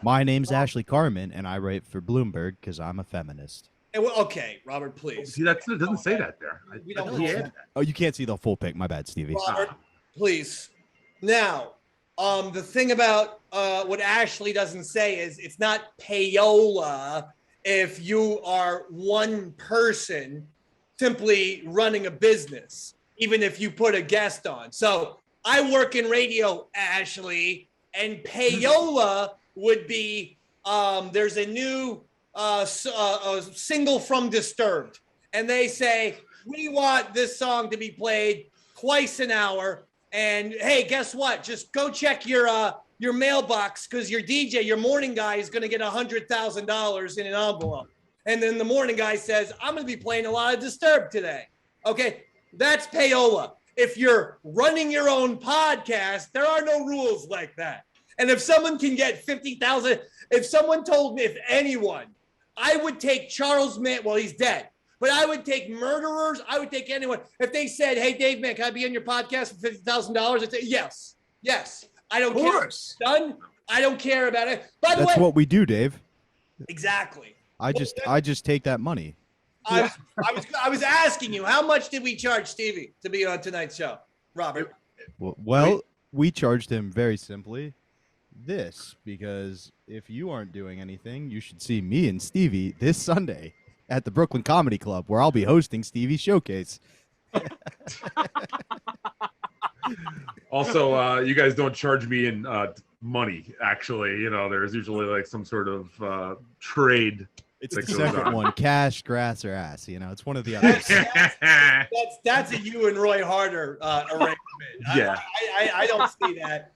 My name's Ashley Carmen, and I write for Bloomberg because I'm a feminist. Okay, Robert, please. See, it doesn't say that there. Oh, you can't see the full pic. My bad, Stevie. Robert, please. Now, the thing about what Ashley doesn't say is it's not payola if you are one person simply running a business, even if you put a guest on. So I work in radio, Ashley, and payola would be there's a new a single from Disturbed, and they say, we want this song to be played twice an hour. And hey, guess what? Just go check your mailbox, because your DJ, your morning guy, is going to get $100,000 in an envelope. And then the morning guy says, I'm going to be playing a lot of Disturbed today. Okay, that's payola. If you're running your own podcast, there are no rules like that. And if someone can get 50,000, if someone told me, if anyone, I would take Charles Manson. Well, he's dead, but I would take murderers. I would take anyone. If they said, hey, Dave, man, can I be on your podcast for $50,000? I'd say, yes. I don't care. It's done. I don't care about it. By the way, That's what we do, Dave. Exactly. I just take that money. I was asking you, how much did we charge Stevie to be on tonight's show, Robert? Well, we charged him very simply this, because if you aren't doing anything, you should see me and Stevie this Sunday at the Brooklyn Comedy Club, where I'll be hosting Stevie's showcase. Also, you guys don't charge me in money, actually. You know, there's usually like some sort of trade. It's the second one, cash, grass, or ass. You know, it's one of the others. That's a you and Roy Harder arrangement. Yeah. I don't see that.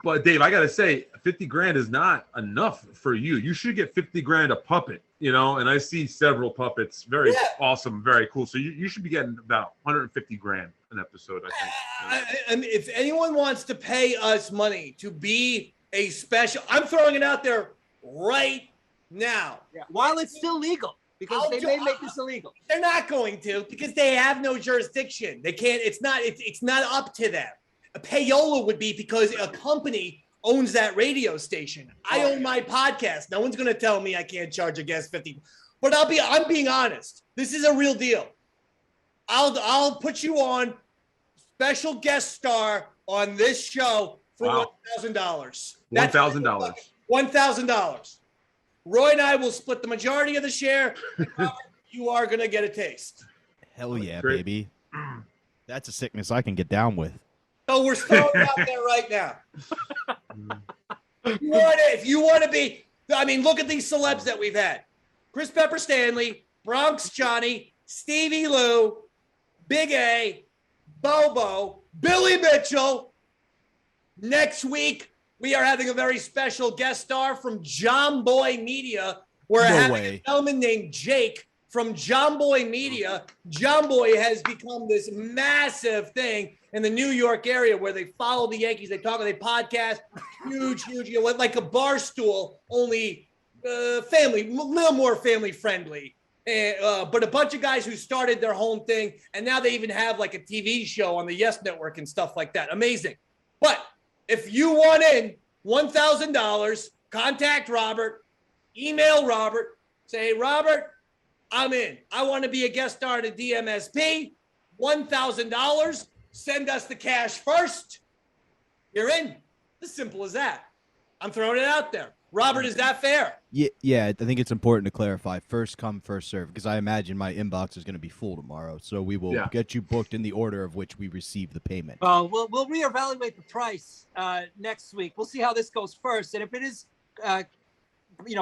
But Dave, I gotta say, 50 grand is not enough for you. You should get 50 grand a puppet, you know, and I see several puppets, very awesome, very cool. So you should be getting about 150 grand an episode, I think. And if anyone wants to pay us money to be a special, I'm throwing it out there right now. Yeah. While it's still legal, because they may make this illegal. They're not going to, because they have no jurisdiction. They can't, it's not up to them. A payola would be because a company owns that radio station. I own my podcast. No one's going to tell me I can't charge a guest 50. But I'm being honest. This is a real deal. I'll put you on special guest star on this show for $1,000. $1,000. $1,000. Roy and I will split the majority of the share. You are going to get a taste. Hell yeah, baby. That's a sickness I can get down with. So we're throwing it out there right now. If you want to be, I mean, look at these celebs that we've had. Chris Pepper Stanley, Bronx Johnny, Stevie Lou, Big A, Bobo, Billy Mitchell. Next week, we are having a very special guest star from John Boy Media. We're having a gentleman named Jake from John Boy Media. John Boy has become this massive thing in the New York area where they follow the Yankees. They talk, they podcast, huge, you know, like a bar stool, only family, a little more family friendly. But a bunch of guys who started their own thing, and now they even have like a TV show on the Yes Network and stuff like that. Amazing. But if you want in $1,000, contact Robert, email Robert, say, Robert, I'm in. I want to be a guest star at a DMSP. $1,000. Send us the cash first. You're in. As simple as that. I'm throwing it out there. Robert, is that fair? Yeah, I think it's important to clarify. First come, first serve, because I imagine my inbox is going to be full tomorrow. So we will get you booked in the order of which we receive the payment. We'll reevaluate the price next week. We'll see how this goes first, and if it is,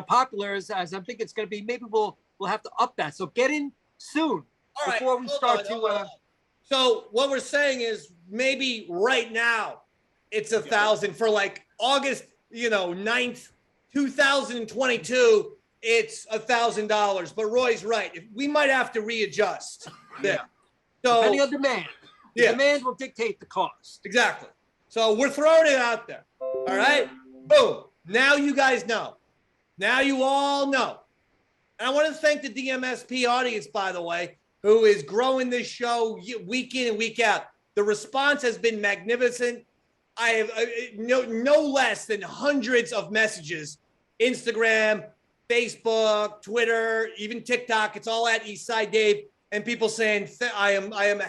popular as I'm thinking it's going to be, maybe we'll have to up that. So get in soon before we start to. So what we're saying is maybe right now it's 1,000 for like August, 9th, 2022. It's $1,000. But Roy's right. We might have to readjust. Yeah. So depending on demand. The demand will dictate the cost. Exactly. So we're throwing it out there. All right. Boom. Now you guys know. Now you all know. And I want to thank the DMSP audience, by the way, who is growing this show week in and week out. The response has been magnificent. I have no less than hundreds of messages, Instagram, Facebook, Twitter, even TikTok. It's all at Eastside Dave, and people saying I am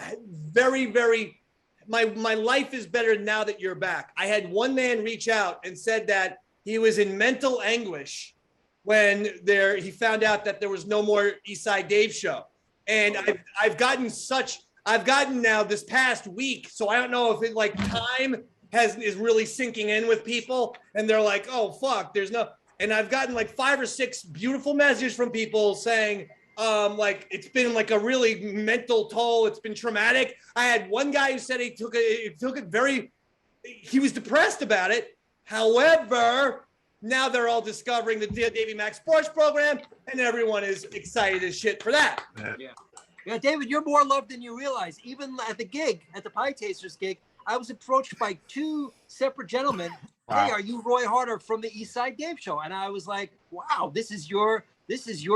very, very my life is better now that you're back. I had one man reach out and said that he was in mental anguish when he found out that there was no more Eastside Dave show. And I've gotten now this past week, so I don't know if it like time is really sinking in with people, and they're like, oh fuck, there's no. And I've gotten like 5 or 6 beautiful messages from people saying, like it's been like a really mental toll. It's been traumatic. I had one guy who said he took it very. He was depressed about it. However, now they're all discovering the Davey Mack Sports Program, and everyone is excited as shit for that. Yeah, David, you're more loved than you realize. Even at the gig, at the Pie Tasters gig, I was approached by 2 separate gentlemen. Wow. Hey, are you Roy Harder from the Eastside Dave show? And I was like, wow, this is your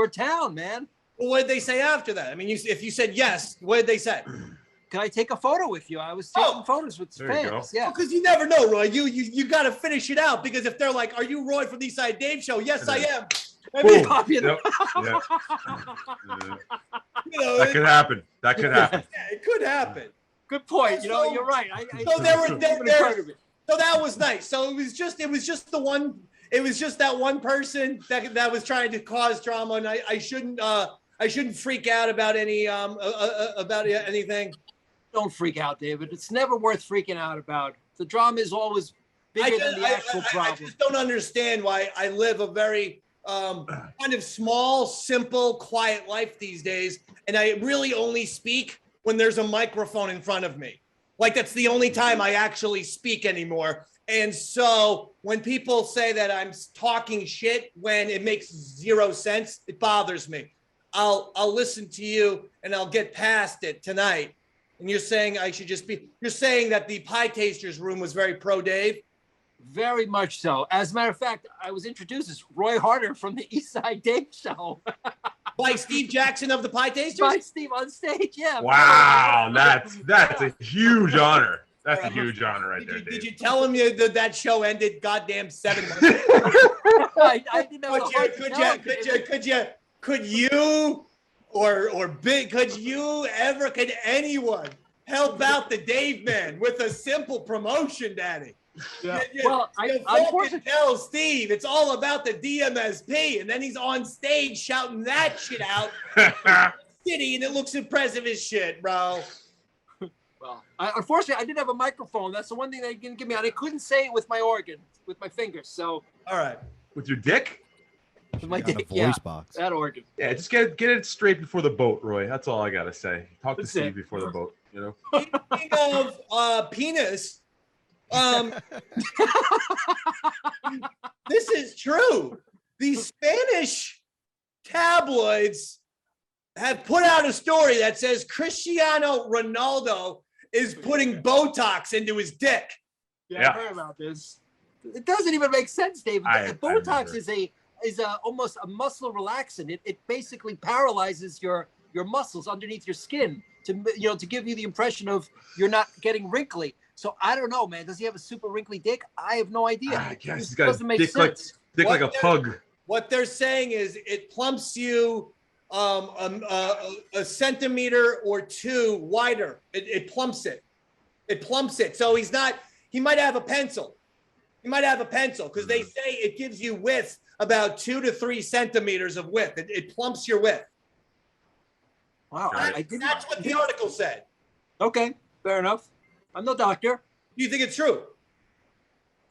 town, man. Well, what did they say after that? I mean, if you said yes, what did they say? Can I take a photo with you? I was taking photos with there you fans. go. Yeah. Because you never know, Roy. You got to finish it out, because if they're like, "Are you Roy from the Eastside Dave show?" Yes, I am. I mean, Boom. Popular. Yep. you know, That could happen. That could happen. yeah, it could happen. Good point. You know, So- you're right. So that was nice. So it was just the one. It was just that one person that was trying to cause drama, and I shouldn't freak out about anything. Don't freak out, David. It's never worth freaking out about. The drama is always bigger than the actual I problem. just don't understand why I live a very kind of small, simple, quiet life these days, and I really only speak when there's a microphone in front of me. Like that's the only time I actually speak anymore. And so when people say that I'm talking shit when it makes 0 sense, it bothers me. I'll listen to you and I'll get past it tonight. And you're saying I should just be, you're saying that the Pie Tasters room was very pro Dave? Very much so. As a matter of fact, I was introduced as Roy Harder from the Eastside Dave show. By Steve Jackson of the Pie Tasters? By Steve on stage, yeah. Wow, that's a huge honor. That's a huge honor right there, Did Dave. you tell him that show ended goddamn 7 months? I didn't know the heart to tell him. Could anyone help out the Dave man with a simple promotion, Daddy? Yeah. You Well, fucking unfortunately, tell Steve it's all about the DMSP, and then he's on stage shouting that shit out, city, and it looks impressive as shit, bro. well, unfortunately, I didn't have a microphone. That's the one thing they didn't give me. And I couldn't say it with my organ, with my fingers. So, All right. With your dick? with my On the dick, voice yeah, box. that organ. Yeah, just get it straight before the boat, Roy. That's all I gotta say. Talk to That's Steve it. before the boat. You know. Speaking of penis, this is true. The Spanish tabloids have put out a story that says Cristiano Ronaldo is putting Botox into his dick. Yeah. I heard about this. It doesn't even make sense, David. I Botox remember. is almost a muscle relaxant. It basically paralyzes your muscles underneath your skin to give you the impression of you're not getting wrinkly. So I don't know, man. Does he have a super wrinkly dick? I have no idea. I guess This he's got a doesn't make dick sense. like a pug. What they're saying is it plumps you a centimeter or 2 wider. It plumps it. It plumps it. So he might have a pencil. He might have a pencil because they say it gives you width about 2 to 3 centimeters of width. It plumps your width. Wow, I didn't. That's what the article said. Okay, fair enough. I'm no doctor. Do you think it's true?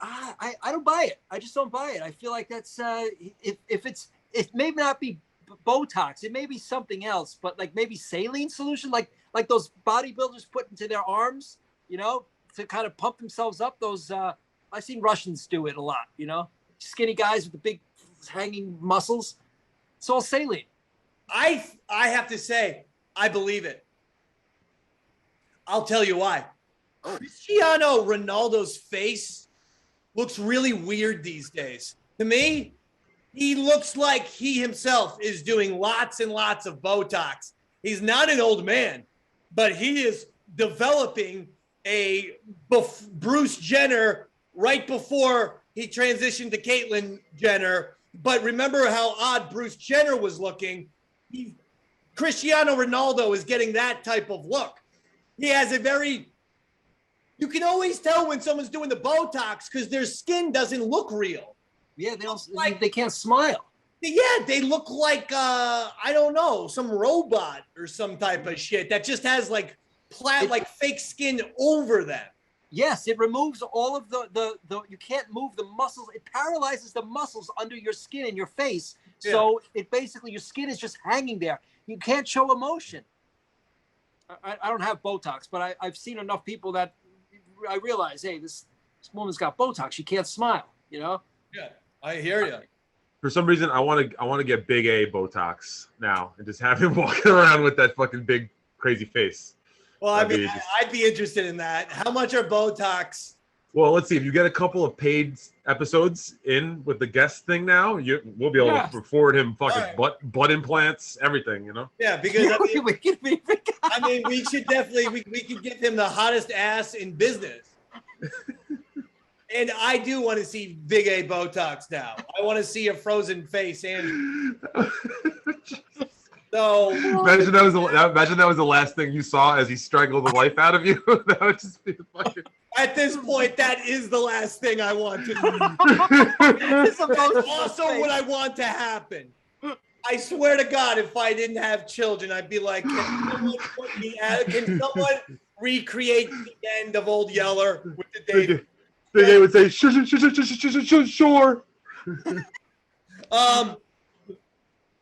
I don't buy it. I just don't buy it. I feel like that's it may not be Botox. It may be something else, but like maybe saline solution, like those bodybuilders put into their arms, to kind of pump themselves up. Those I've seen Russians do it a lot. Skinny guys with the big hanging muscles. It's all saline. I have to say, I believe it. I'll tell you why. Cristiano Ronaldo's face looks really weird these days. To me, he looks like he himself is doing lots and lots of Botox. He's not an old man, but he is developing a Bruce Jenner right before he transitioned to Caitlyn Jenner. But remember how odd Bruce Jenner was looking? Cristiano Ronaldo is getting that type of look. He has a very You can always tell when someone's doing the Botox because their skin doesn't look real. Yeah, they can't smile. Yeah, they look like I don't know, some robot or some type of shit that just has like fake skin over them. Yes, it removes all of the you can't move the muscles. It paralyzes the muscles under your skin and your face. Yeah. So it basically, your skin is just hanging there. You can't show emotion. I don't have Botox, but I've seen enough people that I realize, hey, this woman's got Botox. She can't smile, you know? Yeah, I hear you. For some reason, I want to get Big A Botox now and just have him walking around with that fucking big crazy face. Well, I'd be interested in that. How much are Botox? Well, let's see. If you get a couple of paid episodes in with the guest thing now, we'll be able to afford him fucking butt implants, everything, you know? Yeah, because I mean, we should definitely we could give him the hottest ass in business. And I do want to see Big A Botox now. I want to see a frozen face, and so imagine that was the last thing you saw as he strangled the life out of you. That would just be fucking. At this point, that is the last thing I want to do. That's also what I want to happen. I swear to God, if I didn't have children, I'd be like, can someone recreate the end of Old Yeller with the Davey? Big A would say, sure.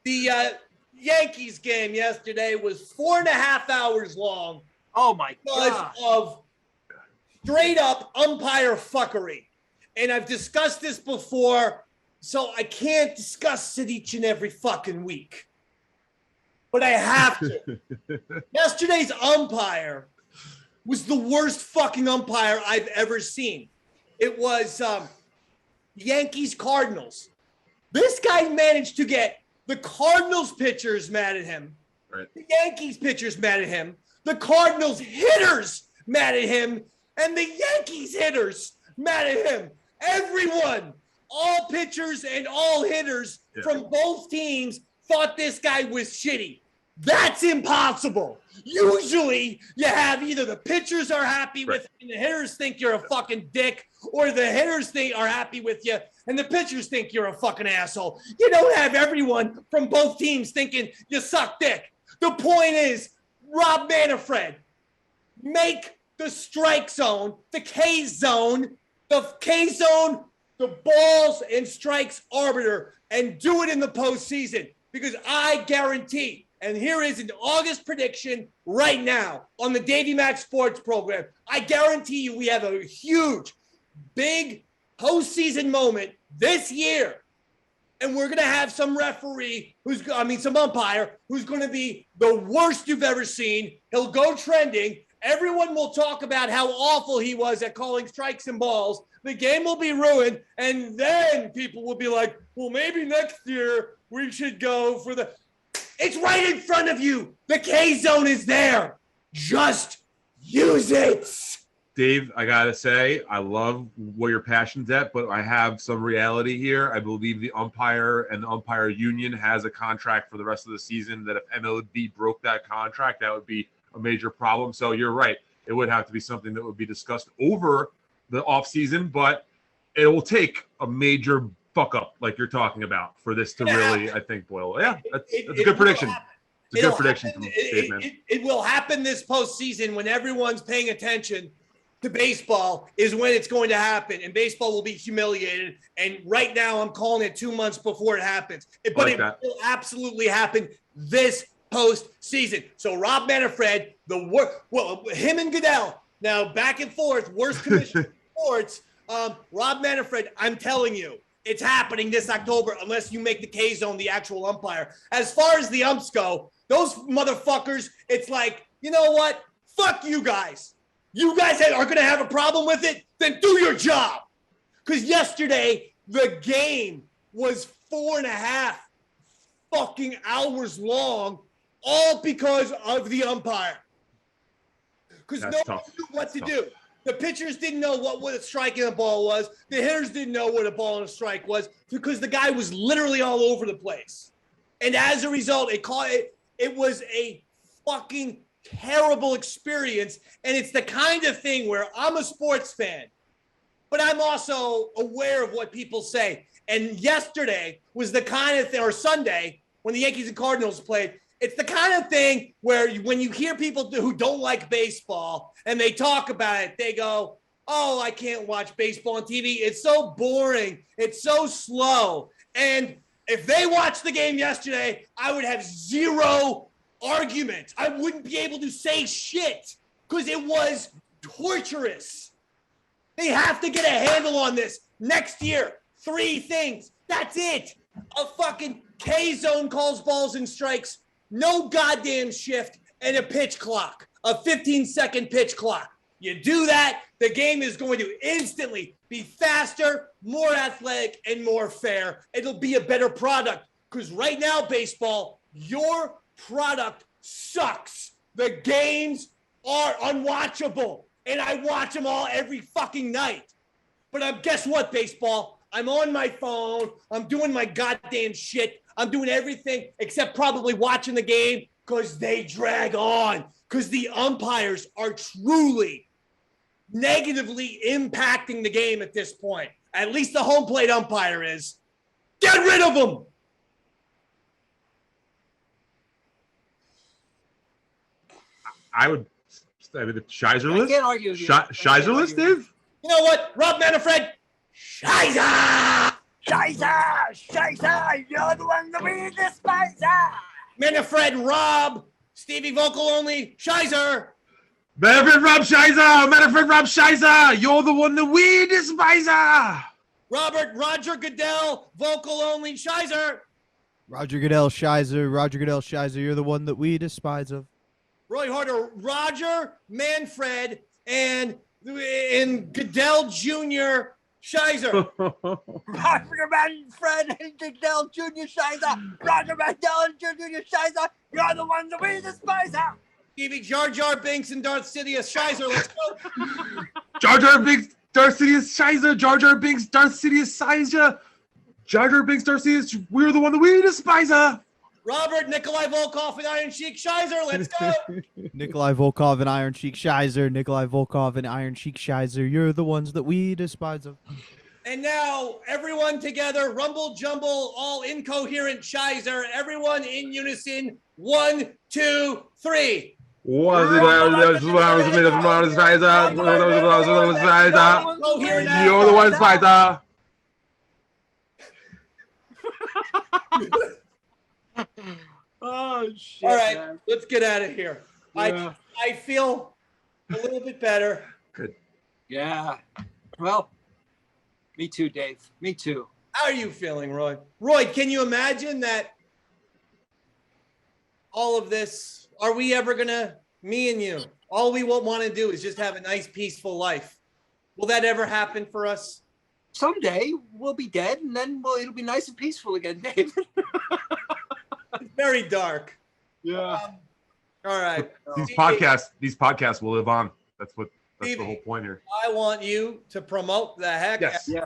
The Yankees game yesterday was 4.5 hours long. Oh my God! Because of straight up umpire fuckery. And I've discussed this before, so I can't discuss it each and every fucking week. But I have to. Yesterday's umpire was the worst fucking umpire I've ever seen. It was Yankees Cardinals. This guy managed to get the Cardinals pitchers mad at him. Right. The Yankees pitchers mad at him. The Cardinals hitters mad at him. And the Yankees hitters mad at him. Everyone, all pitchers and all hitters from both teams thought this guy was shitty. That's impossible. Usually you have either the pitchers are happy with you and the hitters think you're a fucking dick, or the hitters are happy with you and the pitchers think you're a fucking asshole. You don't have everyone from both teams thinking you suck dick. The point is, Rob Manfred, make the strike zone, the K zone, the balls and strikes arbiter, and do it in the postseason. Because I guarantee, and here is an August prediction right now on the Davey Mac Sports program, I guarantee you we have a huge, big postseason moment this year. And we're going to have some some umpire who's going to be the worst you've ever seen. He'll go trending. Everyone will talk about how awful he was at calling strikes and balls. The game will be ruined. And then people will be like, well, maybe next year we should go for the... It's right in front of you. The K zone is there. Just use it. Dave, I got to say, I love where your passion's at, but I have some reality here. I believe the umpire and the umpire union has a contract for the rest of the season that if MLB broke that contract, that would be a major problem. So you're right. It would have to be something that would be discussed over the offseason, but it will take a major fuck up like you're talking about for this to really, I think, boil. Yeah, that's a good prediction. It's a good prediction from Dave, man. It will happen this postseason when everyone's paying attention to baseball is when it's going to happen, and baseball will be humiliated. And right now I'm calling it 2 months before it happens. But it will absolutely happen this postseason. So Rob Manfred, him and Goodell, now back and forth, worst commissioner in sports. Rob Manfred, I'm telling you, it's happening this October unless you make the K zone the actual umpire. As far as the umps go, those motherfuckers, it's like, you know what? Fuck you guys. You guys are going to have a problem with it? Then do your job. Because yesterday, the game was 4.5 fucking hours long, all because of the umpire. Because no one knew what to do. The pitchers didn't know what a strike and a ball was. The hitters didn't know what a ball and a strike was because the guy was literally all over the place. And as a result, it was a fucking terrible experience. And it's the kind of thing where I'm a sports fan, but I'm also aware of what people say. And yesterday was the kind of thing, or Sunday, when the Yankees and Cardinals played, it's the kind of thing where when you hear people who don't like baseball and they talk about it, they go, oh, I can't watch baseball on TV. It's so boring. It's so slow. And if they watched the game yesterday, I would have zero argument. I wouldn't be able to say shit because it was torturous. They have to get a handle on this next year. 3 things. That's it. A fucking K-zone calls balls and strikes, no goddamn shift, and a pitch clock, a 15-second pitch clock. You do that, the game is going to instantly be faster, more athletic, and more fair. It'll be a better product because right now, baseball, your product sucks. The games are unwatchable, and I watch them all every fucking night. But guess what, baseball? I'm on my phone. I'm doing my goddamn shit. I'm doing everything except probably watching the game because they drag on, because the umpires are truly negatively impacting the game at this point. At least the home plate umpire is. Get rid of them. I would say the Shizer I list. can't argue with you. Shizer list, Dave? You know what? Rob Manfred. Shizer! Shizer, you're the one that we despise. Manfred, Rob, Stevie Vocal Only, Shizer. Manfred Rob Shizer, you're the one that we despise. Roger Goodell, Vocal Only, Shizer. Roger Goodell Shizer, you're the one that we despise of. Roy Harder, Roger, Manfred, and Goodell Jr., Shizer. Roger Manfred and Goodell Jr. Shizer. Roger Goodell and Jr. Shizer, you're the one that we despise. Stevie Jar Jar Binks and Darth Sidious, Shizer, let's go. Jar Jar Binks, Darth Sidious, Shizer. Jar Jar Binks, Darth Sidious, Shizer. Jar Jar Binks, Darth Sidious, we're the one that we despise. Robert, Nikolai Volkov, and Iron Sheik, Shizer, let's go. Nikolai Volkov and Iron Sheik Shizer, you're the ones that we despise of. And now, everyone together, rumble jumble, all incoherent Shizer, everyone in unison. 1, 2, 3. You're the one Spider. Oh, shit. All right, man. let's get out of here. Yeah. I feel a little bit better. Good. Yeah. Well, me too, Dave. Me too. How are you feeling, Roy? Roy, can you imagine that all of this, are we ever going to, me and you, all we want to do is just have a nice, peaceful life. Will that ever happen for us? Someday we'll be dead, and then it'll be nice and peaceful again, Dave. It's very dark. Yeah. All right. These Stevie, podcasts will live on. That's the Stevie, whole point here. I want you to promote the heck. Yes. Yeah.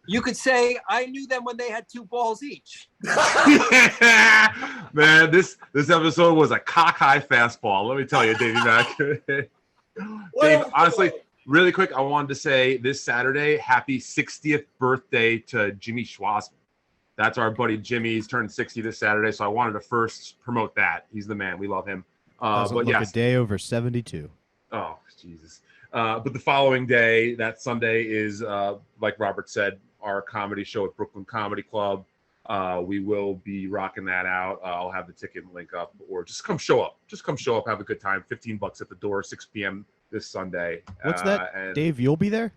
You could say I knew them when they had 2 balls each. Man, this episode was a cock-high fastball. Let me tell you, Davey Mack. Dave, honestly, really quick, I wanted to say this Saturday, happy 60th birthday to Jimmy Schwarzman. That's our buddy Jimmy. He's turned 60 this Saturday, so I wanted to first promote that. He's the man. We love him. Doesn't But look yes. a day over 72. Oh, Jesus. But the following day, that Sunday, is, like Robert said, our comedy show at Brooklyn Comedy Club. We will be rocking that out. I'll have the ticket link up, or just come show up. Just come show up, have a good time. $15 at the door, 6 p.m. this Sunday. What's that, and Dave? You'll be there?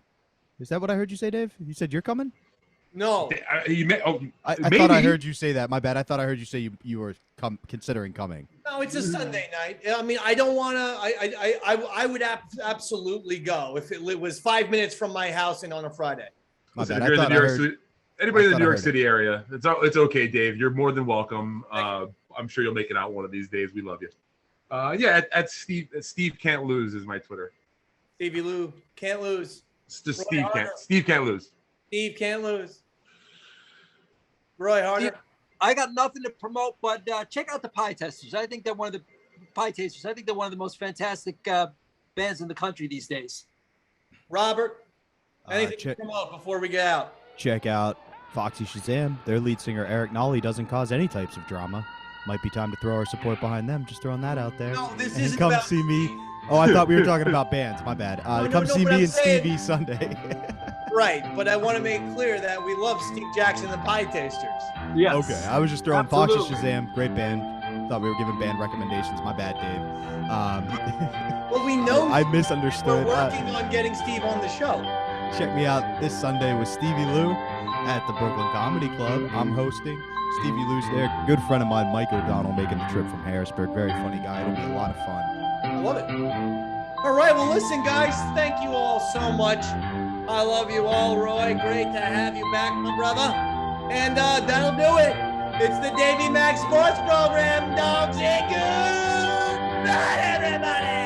Is that what I heard you say, Dave? You said you're coming? No. I thought I heard you say that. My bad. I thought I heard you say you were considering coming. No, it's a Sunday night. I mean, I don't want to. I would absolutely go if it was 5 minutes from my house and on a Friday. My Listen, bad. if you're in the New York heard- City, anybody in the thought New I York heard City area, it's okay, Dave. You're more than welcome. I'm sure you'll make it out one of these days. We love you. Yeah, at Steve Can't Lose is my Twitter. Stevie Lou can't lose. It's just Roy Harder. Steve Can't Lose. Steve can't lose. Roy Harder. I got nothing to promote, but check out the Pie Testers. I think they're one of the Pie Tasters. I think they're one of the most fantastic bands in the country these days. Robert, anything check- to promote before we get out? Check out Foxy Shazam. Their lead singer, Eric Nolly, doesn't cause any types of drama. Might be time to throw our support behind them. Just throwing that out there. No, this And isn't come about see me. Steve. Oh, I thought we were talking about bands. My bad. Come see but me I'm and saying- Stevie Sunday. Right, but I want to make clear that we love Steve Jackson and the Pie Tasters. Yes. Okay, I was just throwing Absolutely. Foxy Shazam. Great band. Thought we were giving band recommendations. My bad, Dave. Well, we know I we're misunderstood. working on getting Steve on the show. Check me out this Sunday with Stevie Lou at the Brooklyn Comedy Club. I'm hosting. Stevie Lou's there. Good friend of mine, Mike O'Donnell, making the trip from Harrisburg. Very funny guy. It'll be a lot of fun. I love it. All right, well, listen, guys, thank you all so much. I love you all, Roy. Great to have you back, my brother. And that'll do it. It's the Davey Max Sports Program, dogs. And good night, everybody.